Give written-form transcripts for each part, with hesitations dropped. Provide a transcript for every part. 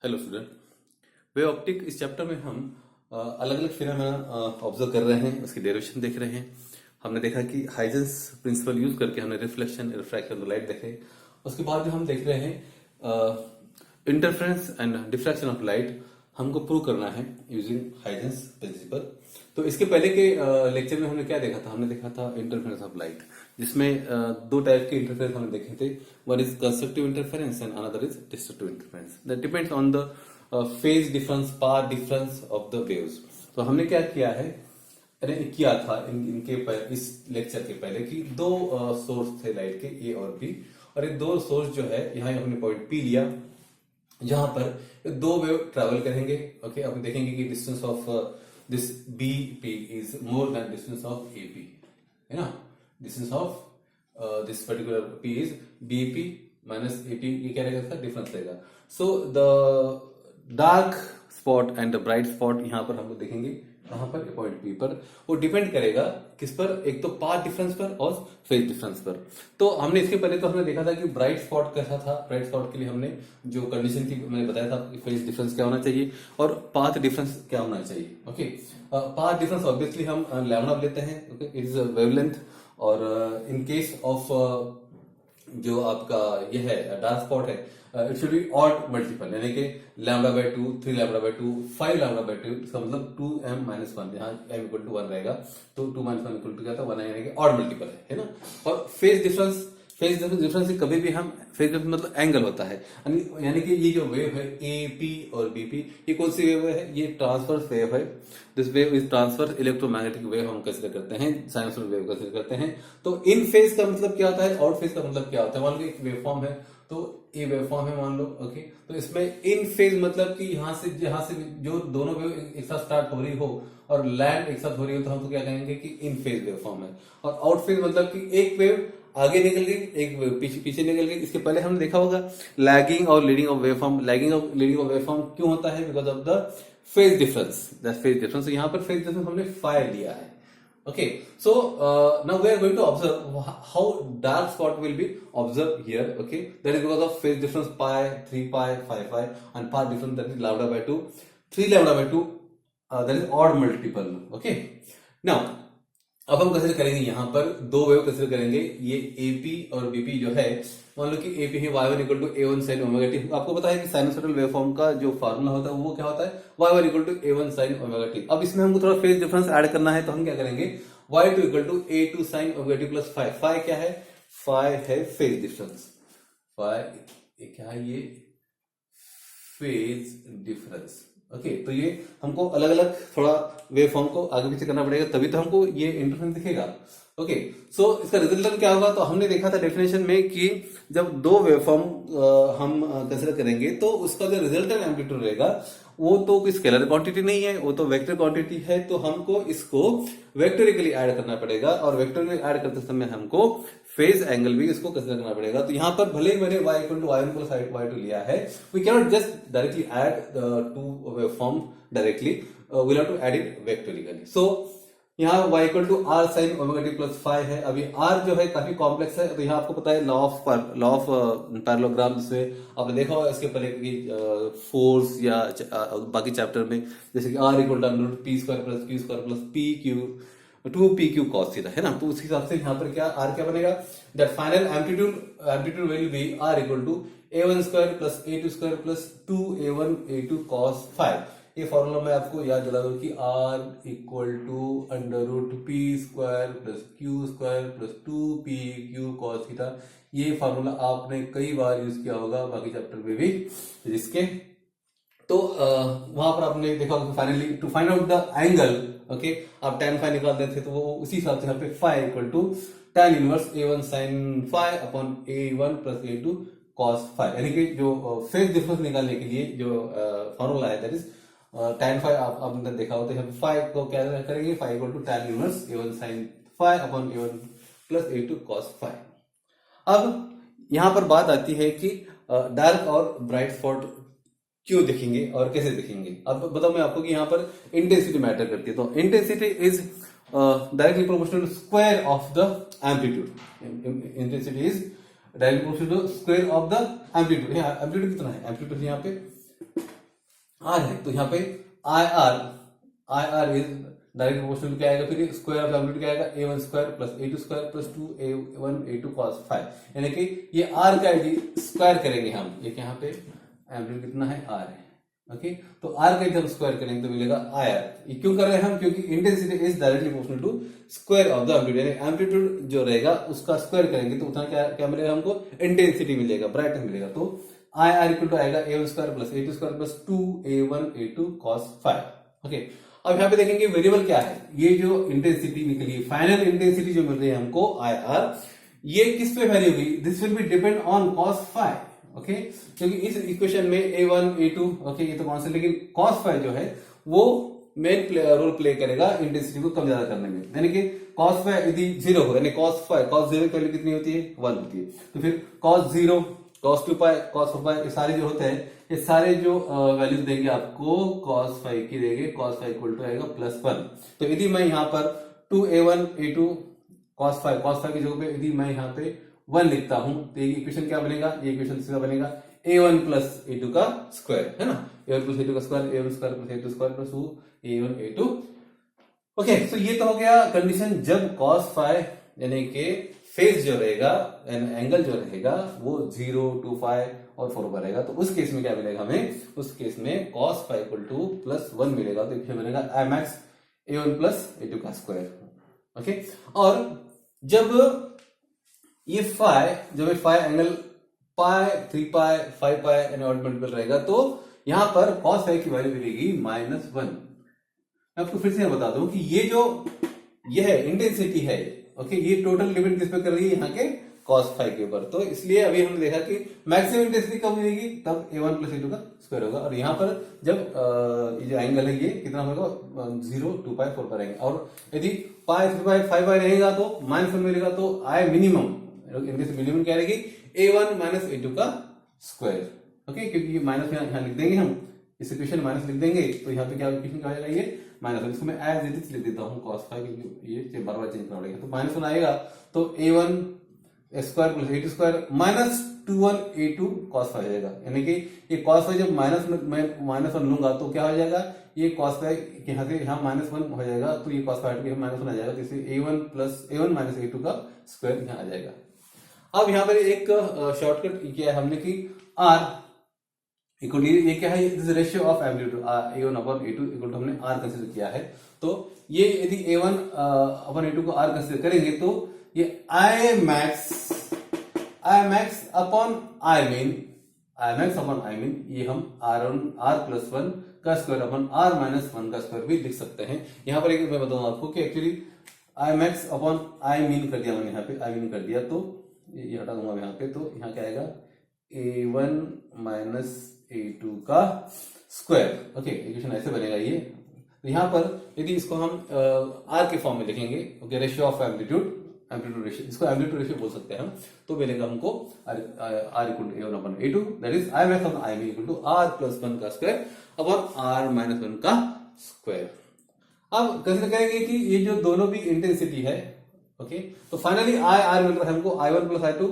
Hello student. Wave optic इस chapter में हम अलग अलग फिनोमेना ऑब्जर्व कर रहे हैं, उसकी डेरिवेशन देख रहे हैं। हमने देखा कि हाइजेंस प्रिंसिपल यूज करके हमने रिफ्लेक्शन रिफ्रैक्शन लाइट देखे। उसके बाद जो हम देख रहे हैं interference and diffraction of light हमको प्रूव करना है यूजिंग हाइजेंस प्रिंसिपल। तो इसके पहले के लेक्चर में हमने क्या देखा था? हमने देखा था इंटरफेरेंस ऑफ लाइट, जिसमें दो टाइप के इंटरफेरेंस हमने देखे थे। One is constructive interference and another is destructive interference. That depends on the phase difference, path difference of the waves. तो हमने क्या किया है, किया था इस लेक्चर के पहले कि दो सोर्स थे लाइट के, ए और बी, और ये दो सोर्स जो है यहाँ हमने पॉइंट पी लिया, जहां पर दो वेव ट्रेवल करेंगे। ओके, अब देखेंगे कि distance of this B P is more than distance of A P, है ना। Distance of this particular P is B P minus A P, ये क्या रहेगा, इसका डिफरेंस रहेगा। So the dark spot and the bright spot यहाँ पर हम लोग देखेंगे, कहां पर, पॉइंट पी पर। वो डिपेंड करेगा किस पर, एक तो पाथ डिफरेंस पर और फेज डिफरेंस पर। तो हमने इसके पहले तो हमने देखा था कि ब्राइट स्पॉट कैसा था। ब्राइट स्पॉट के लिए हमने जो कंडीशन थी मैंने बताया था कि फेज डिफरेंस क्या होना चाहिए और पाथ डिफरेंस क्या होना चाहिए। ओके, पाथ डिफरेंस ऑब्वियसली हम लैम्डा लेते हैं। Okay, it is wavelength. और इन केस ऑफ जो आपका ये है डार्क स्पॉट है, it should be odd multiple, यानी कि lambda by 2, 3 lambda by 2, 5 lambda by 2, इसका मतलब 2m माइनस 1, यहाँ m इक्वल टू 1 रहेगा, तो 2 माइनस 1 इक्वल टू क्या था, 1 यानी कि ऑड मल्टीपल है ना। और फेज डिफरेंस से कभी भी हम, फेज डिफरेंस मतलब एंगल होता है, यानी कि ये जो वेव है ए पी और बी पी, ये कौन सी वेव है, ये ट्रांसवर्स वेव है। This wave is transverse electromagnetic wave हम कंसीडर करते हैं, साइनसॉइडल वेव कंसीडर करते हैं। तो इन फेज का मतलब क्या होता है, आउट फेज का मतलब क्या होता है। मान लो एक वेव फॉर्म है, तो ये वेव फॉर्म है मान लो। ओके, तो इसमें इन फेज मतलब कि यहाँ से जो दोनों वेव एक साथ स्टार्ट हो रही हो और लैंड एक साथ हो रही हो, तो हम तो क्या कहेंगे कि इन फेज वेव फॉर्म है। और आउट फेज मतलब कि एक वेव आगे निकल गई, एक वेव पीछे निकल गई। इसके पहले हमने देखा होगा लैगिंग और leading of wave form. Lagging और लीडिंग ऑफ वेव फॉर्म क्यों होता है? Because of the phase difference. That phase difference, यहाँ पर फेज डिफरेंस हमने फाई लिया है। Okay, so now we are going to observe how dark spot will be observed here. Okay, that is because of phase difference pi, 3 pi, 5 pi, and path difference, that is lambda by 2, 3 lambda by 2, that is odd multiple. Okay, now अब हम consider करेंगे यहाँ पर दो wave consider करेंगे, ये AP और BP जो है। मान लो कि AP है y1 equal to a1 sin omega T. आपको पता है कि साइनसॉइडल वेवफॉर्म का जो फार्मूला होता है वो क्या होता है, y1 equal to a1 sin omega T. अब इसमें हमको थोड़ा फेज डिफरेंस ऐड करना है, तो हम क्या करेंगे, y2 equal to a2 sin omega T plus 5। 5 क्या है, 5 है फेज डिफरेंस। 5 क्या है, ये फेज डिफरेंस। ओके, तो ये हमको अलग अलग थोड़ा वेव फॉर्म को आगे पीछे करना पड़ेगा, तभी तो हमको ये इंटरफेरेंस दिखेगा। ओके, सो इसका रिजल्टेंट क्या होगा, तो हमने देखा था डेफिनेशन में कि जब दो वेव फॉर्म हम कंसीडर करेंगे तो उसका जो रिजल्टेंट एम्पलीट्यूड रहेगा वो तो कोई स्केलर क्वांटिटी नहीं है, वो तो वेक्टर क्वांटिटी है। तो हमको इसको वेक्टोरिकली ऐड करना पड़ेगा, और वेक्टोरिकली ऐड करते समय हमको फेज एंगल भी इसको कंसीडर करना पड़ेगा। तो यहाँ पर भले ही मैंने y equal to y1 plus y2 लिया है, we cannot just directly add two wave form directly, we have to add it vectorically. So यहाँ y equal to r sin omega T plus 5 है। अभी r जो है काफी complex है, तो यहाँ आपको पता है लॉ ऑफ पैरेललोग्राम, जिसमें आपने देखा होगा इसके पहले की फोर्स या बाकी चैप्टर में, जैसे कि r equal to p square plus q square plus p q 2pq cos theta, है ना। तो उस हिसाब से यहाँ पर क्या r क्या बनेगा, that final amplitude will be r equal to a1 square plus a2 square plus 2a1 a2 cos 5। ये फॉर्मूला मैं आपको याद दिला दूं कि r equal to under root p square plus q square plus 2pq cos theta. ये formula आपने कई बार यूज किया होगा बाकी चैप्टर में भी, जिसके तो वहां पर आपने देखा finally to find out the angle, okay, आप tan फाइ निकालते थे, तो वो उसी हिसाब से यहाँ पे phi equal to tan inverse a1 sin phi upon a1 plus a2 cos phi, यानी कि जो फेज डिफरेंस निकालने के लिए जो फॉर्मूला है, दैट इज tan फाइ। आपने देखा होता है, फाइ को क्या करेंगे, phi equal to tan inverse a1 sin phi upon a1 plus a2 cos phi. अब यहाँ पर बात आती है कि डार्क और ब्राइट स्पॉट क्यों दिखेंगे और कैसे दिखेंगे। अब बताओ मैं आपको कि यहाँ पर इंटेंसिटी मैटर करती है। तो intensity is directly proportional to square of the amplitude. Intensity is directly proportional to square of the amplitude. Amplitude कितना है, एम्पलीट्यूड यहाँ पे आर है, तो यहाँ पे I R is direct proportional क्या आएगा, फिर स्क्वायर ऑफ एम्पलीट्यूड क्या आएगा, A one square plus A two square plus 2a1 a2 cos phi, यानी कि ये आर का यदि स्क्वायर करेंगे हम, ये यहाँ पे एम्पलीट्यूड कितना है, आर है, ओके, तो आर का यदि हम स्क्वायर करेंगे तो मिलेगा आई आर। ये क्यों कर रहे हैं हम, क्योंकि intensity is directly proportional to square of the amplitude, यानी एम्पलीट्यूड जो रहेगा उसका स्क्वायर करेंगे तो उतना क्या क्या मिलेगा हमको, इंटेंसिटी मिलेगा, ब्राइटनेस मिलेगा। तो आई आर इक्वल टू आएगा A one square plus A two square plus 2a1 a2 cos phi. Okay, अब यहाँ पे देखेंगे वेरिएबल क्या है, ये जो इंटेंसिटी निकली, फाइनल इंटेंसिटी जो मिल रही है हमको आई आर, ये किस पे वैल्यू होगी, this will be depend on cos phi. Okay, क्योंकि इस इक्वेशन में a1 a2 ओके ये तो कांस्टेंट, लेकिन cos फाइव जो है वो मेन रोल प्ले करेगा इंटेंसिटी को कम ज्यादा करने में, यानी कि cos फाइव यदि जीरो होगा, यानी cos जीरो की वैल्यू कितनी होती है, 1 होती है, तो फिर cos जीरो cos 2 पाई cos 4 पाई ये सारे जो होते हैं, ये सारे जो वैल्यूज देंगे आपको cos 5 की देंगे, cos 5 इक्वल टू आएगा +1। तो यदि मैं यहाँ पर 2a1 a2 cos 5 की जगह पे यदि मैं यहाँ पे 1 लिखता हूं तो ये इक्वेशन क्या बनेगा, ये इक्वेशन सीधा बनेगा a1 प्लस a2 का स्क्वायर, है ना, a1 प्लस a2 का square, a1 square plus a2 square plus a1 a2। Okay, तो ये तो हो गया कंडीशन जब cos 5 यानी कि फेज जो रहेगा एंगल जो रहेगा वो 0 2 5 और 4 पर रहेगा, तो उस केस में क्या मिलेगा हमें, उस केस में cos 5 इक्वल टू +1 मिलेगा, तो इक्वेशन बनेगा I max a1 plus a2 का स्क्वायर। ओके, और जब ये जब ये फाइ एंगल पाई 3 पाई 5 पाई यानी ऑड मल्टीपल रहेगा, तो यहां पर cos 5 की वैल्यू मिलेगी -1। मैं आपको फिर से बता दूं कि ये जो ये है इंटेंसिटी है, ओके, ये टोटल डिपेंड किस पे कर रही है, यहाँ के cos 5 के ऊपर, तो इसलिए अभी हमने देखा कि मैक्सिमम इंटेंसिटी कब मिलेगी, तब a1 प्लस a2 का स्क्वायर होगा, और यहाँ पर जब ये जो एंगल है ये कितना होगा, 0 2 पाई 4 पर रहेंगे, और यदि पाई 3 पाई 5 पाई रहेगा तो -1 मिलेगा, तो आई मिनिमम मिनिमम क्या रहेगी, a1 माइनस a2 का स्क्वायर। ओके, क्योंकि ये माइनस यहाँ लिख देंगे हम, इस इक्वेशन माइनस लिख देंगे, तो यहाँ पे क्या इक्वेशन क्या आएगा, ये माइनस, इसको मैं एज इट इज लिख देता हूँ cos 5, क्योंकि ये बार बार चेंज करना पड़ेगा, तो -1 आएगा, तो a1 square plus a2 square minus 2 a2 cos 5 जाएगा, यानी कि ये cos 5 जब -1 लूंगा तो क्या हो जाएगा, ये cos 5 यहाँ से यहाँ -1 हो जाएगा, तो ये cos 5 -1 आ जाएगा, तो इसलिए a1 माइनस a2 का स्क्वायर यहाँ आ जाएगा। अब यहाँ पर एक शॉर्टकट किया है हमने कि r इक्वल ये क्या है, this ratio of amplitude a1 upon a2 equal to हमने r कंसीडर किया है, तो ये यदि a1 अपॉन a2 को r कंसीडर करेंगे तो ये I max upon I mean ये हम r प्लस 1 का स्क्वायर अपॉन r माइनस 1 का स्क्वायर भी लिख सकते हैं। यहाँ पर एक मैं बताऊंगा आपको कि actually I max upon I mean कर दिया मैंने, यहाँ पे I मीन कर दिया, तो ये हटा दूंगा यहाँ पे, तो यहाँ क्या आएगा a1 माइनस a2 का स्क्वायर। ओके, इक्वेशन ऐसे बनेगा ये, तो यहाँ पर यदि इसको हम r के फॉर्म में लिखेंगे, okay, ratio of amplitude ratio, इसको एम्पलीट्यूड रेशियो बोल सकते हैं हम, तो मिलेगा हमको r equal to a1 upon a2, that is I max upon I min equal to r plus 1 का स्क्वायर अपॉन r माइनस 1 का स्क्वायर। अब कंसीडर करेंगे कि ये जो दोनों भी इंटेंसिटी है, ओके, तो फाइनली I मिल रहा है हमको I1 plus I2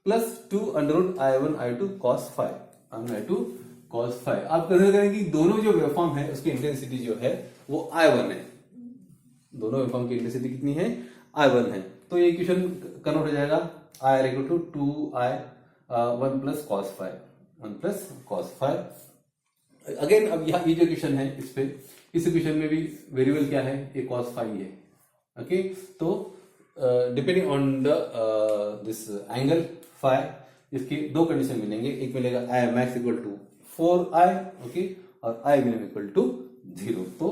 plus 2 under root I1 I2 cos 5 I2 cos 5। आप कंसीडर करेंगे कि दोनों जो वेवफॉर्म है उसकी इंटेंसिटी जो है वो I1 है, दोनों वेवफॉर्म की इंटेंसिटी कितनी है, I1 है, तो ये इक्वेशन कन्वर्ट हो जाएगा I equal to 2I 1 plus cos 5। Again अब यहाँ ये जो इक्वेशन है इस इक्वेशन में भी वेरिएबल क्या है, ये cos 5 है। ओके, तो depending on the this angle phi, इसकी दो कंडीशन मिलेंगे, एक मिलेगा I max equal to 4I, okay, और I मिनिमम इक्वल टू 0। तो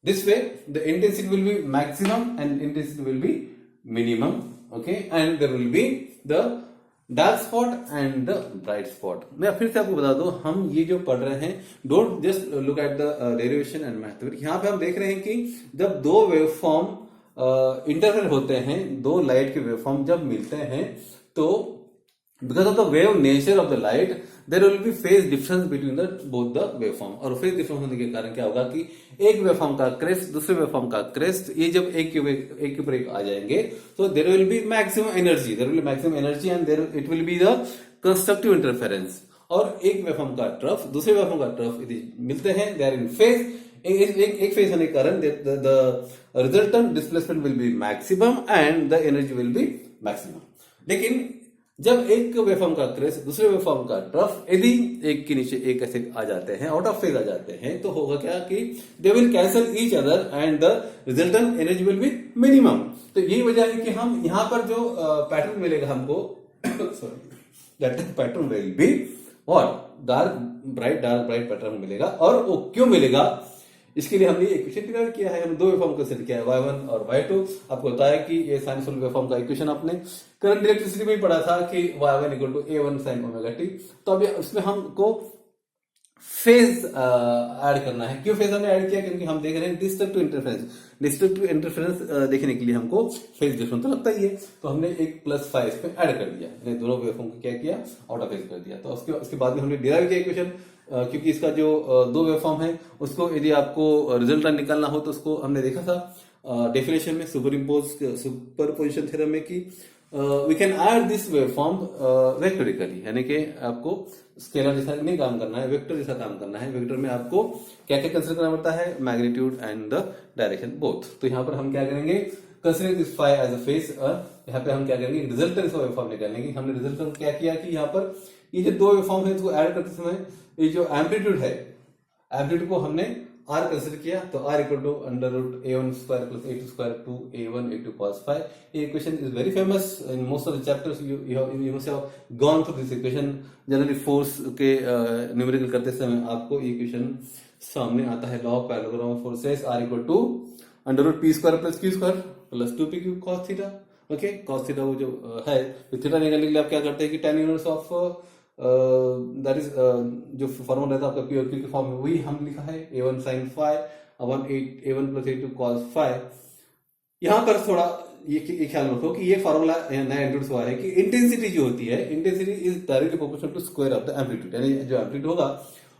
this way the intensity will be maximum and intensity will be minimum, okay, and there will be the dark spot and the bright spot. मैं फिर से आपको बता दूं, हम ये जो पढ़ रहे हैं, don't just look at the derivation and mathematics. यहाँ पे हम देख रहे हैं कि जब दो वेवफॉर्म इंटरफेयर होते हैं, दो लाइट के वेवफॉर्म जब मिलते हैं, तो because of the wave nature of the light there will be phase difference between the both the waveform, और फेज डिफरेंस होने के कारण क्या होगा कि एक वेवफॉर्म का क्रेस्ट दूसरे वेवफॉर्म का क्रेस्ट, ये जब एक के ऊपर एक आ जाएंगे, तो there will be maximum energy and there it will be the constructive interference. और एक वेवफॉर्म का ट्रफ दूसरे वेवफॉर्म का ट्रफ यदि मिलते हैं, दे आर इन फेज, एक फेज होने के कारण the resultant displacement will be maximum and the energy will be maximum. लेकिन जब एक वेवफॉर्म का क्रेस्ट दूसरे वेवफॉर्म का ट्रफ यदि एक के नीचे एक ऐसे आ जाते हैं, आउट ऑफ फेज आ जाते हैं, तो होगा क्या कि they will cancel each other and the resultant energy will be minimum. तो यही वजह है कि हम यहाँ पर जो पैटर्न मिलेगा हमको sorry that pattern will be what dark bright pattern मिलेगा। और वो क्यों मिलेगा, इसके लिए हमने इक्वेशन डिराइव किया है। हम दो वेवफॉर्म कंसीडर किया है, y1 और y2। आपको बताया कि ये साइनसोइडल वेवफॉर्म का इक्वेशन आपने करंट इलेक्ट्रिसिटी में ही पढ़ा था कि y1 equal to a1 sin omega t। तो अभी उसमें हमको फेज ऐड करना है। क्यों फेज हमने ऐड किया, क्योंकि हम देख रहे हैं डिस्ट्रक्टिव इंटरफेरेंस देखने के लिए हमको फेज डिफरेंस तो लगता ही है। तो हमने एक +5 इस पे ऐड कर दिया, दोनों वेवफॉर्म को क्या किया, आउट ऑफ फेज कर दिया। तो उसके बाद में हमने डिराइव किया इक्वेशन, क्योंकि इसका जो दो वेवफॉर्म है उसको यदि आपको रिजल्टेंट निकालना हो तो उसको हमने देखा था डेफिनेशन में सुपरपोजिशन थ्योरम में कि we can add this waveform vectorically, यानी कि आपको स्केलर जैसा नहीं काम करना है, वेक्टर जैसा काम करना है। वेक्टर में आपको क्या क्या कंसिडर करना पड़ता है, magnitude and the direction both. तो यहाँ पर हम क्या करेंगे, consider this phi as a phase, यहाँ पे हम क्या करेंगे, रिजल्टेंट वेवफॉर्म निकालेंगे। हमने रिजल्टेंट क्या किया कि यहाँ पर ये जो दो वेवफॉर्म है इसको ऐड करते समय ये जो एम्पलीट्यूड है, एम्पलीट्यूड को हमने r कंसिडर किया। तो r equal to under root a1 square plus a2 square two a1 a2 cos phi। ये equation is very famous in most of the chapters, you must have gone through this equation. Generally force के numerical करते समय आपको ये equation सामने आता है, law of parallelogram of forces, r equal to under root p square plus q square plus 2p cube cos theta. Okay, cos theta वो जो है, तो थीटा निकालने के लिए आप क्या करते हैं कि tan inverse of that is जो फॉर्मूला रहता है आपका पी के फॉर्म में, वही हम लिखा है a1 sin phi a1 plus a2 cos phi। यहां पर थोड़ा ये ख्याल रखो कि ये फॉर्मूला नया इंट्रोड्यूस हुआ है कि इंटेंसिटी जो होती है, intensity is directly proportional to square of the amplitude, यानी जो एम्पलीट्यूड होगा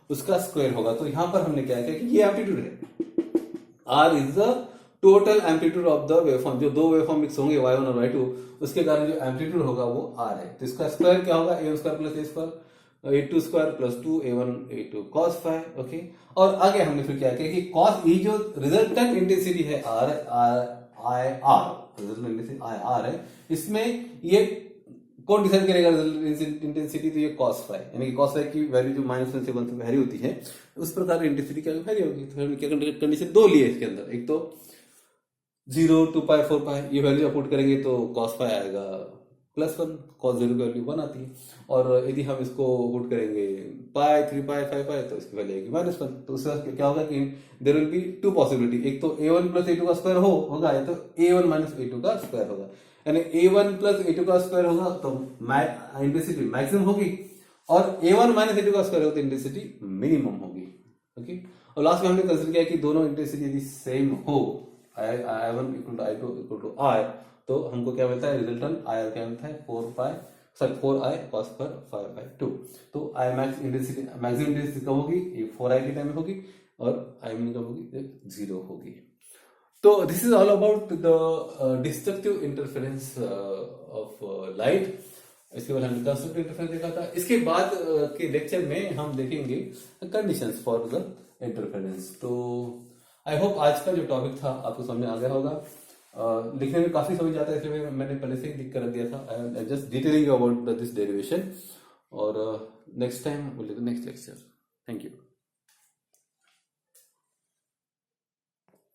उसका स्क्वायर होगा। तो यहां पर हमने क्या किया कि ये एम्पलीट्यूड है, r is the total amplitude of the waveform. जो दो वेवफॉर्म मिक्स होंगे y1 और y2, उसके कारण जो एम्पलीट्यूड होगा वो r है। तो इसका स्क्वायर क्या होगा, a1 square plus a square a2 square plus 2 a1 a2 cos phi। Okay, और आगे हमने फिर क्या किया कि cos ये जो रिजल्टेंट इंटेंसिटी है r रिजल्टेंट इंटेंसिटी IR है, इसमें ये कौन डिसाइड करेगा इंटेंसिटी, तो ये cos phi, यानी कि cos phi की वैल्यू जो -1 से 1 तक वैरी होती है, उस प्रकार इंटेंसिटी क्या वैरी होगी। तो हमने क्या कंडीशन दो लिए इसके अंदर, एक तो 0 2 पाई 4 पाई ये वैल्यू पुट करेंगे तो cos phi आएगा +1, cos 0 की वैल्यू 1 आती है। और यदि हम इसको पुट करेंगे पाई 3 पाई 5 पाई तो इसकी वैल्यू आएगी -1। तो उससे क्या होगा कि there will be two possibility, एक तो a1 प्लस a2 का स्क्वायर होगा या तो a1 माइनस a2 का स्क्वायर होगा। यानी a1 प्लस a2 का स्क्वायर होगा तो इंटेंसिटी मैक्सिमम होगी, और a1 माइनस a2 का स्क्वायर होगा तो इंटेंसिटी मिनिमम होगी। ओके, और लास्ट में हमने कंसिडर किया कि दोनों इंटेंसिटी यदि सेम हो, I1 equal to I2 equal to I, तो हमको क्या मिलता है, रिजल्टेंट IR क्या मिलता है 4i cos पर 5/2। तो I max intensity maximum intensity कब होगी, ये 4i के टाइम में होगी, और I मिन कब होगी, 0 होगी। तो this is all about the destructive interference of light. इसके बाद हमने कंस्ट्रक्टिव इंटरफेरेंस देखा था। इसके बाद के लेक्चर में हम देखेंगे कंडीशंस फॉर द इंटरफेरेंस। तो आई होप आज का जो टॉपिक था आपको समझ आ गया होगा। लिखने में काफी समझ आता है, इसलिए मैंने पहले से ही लिख कर दिया था। I just detailing about this derivation, और next time will do the next lecture. Thank you.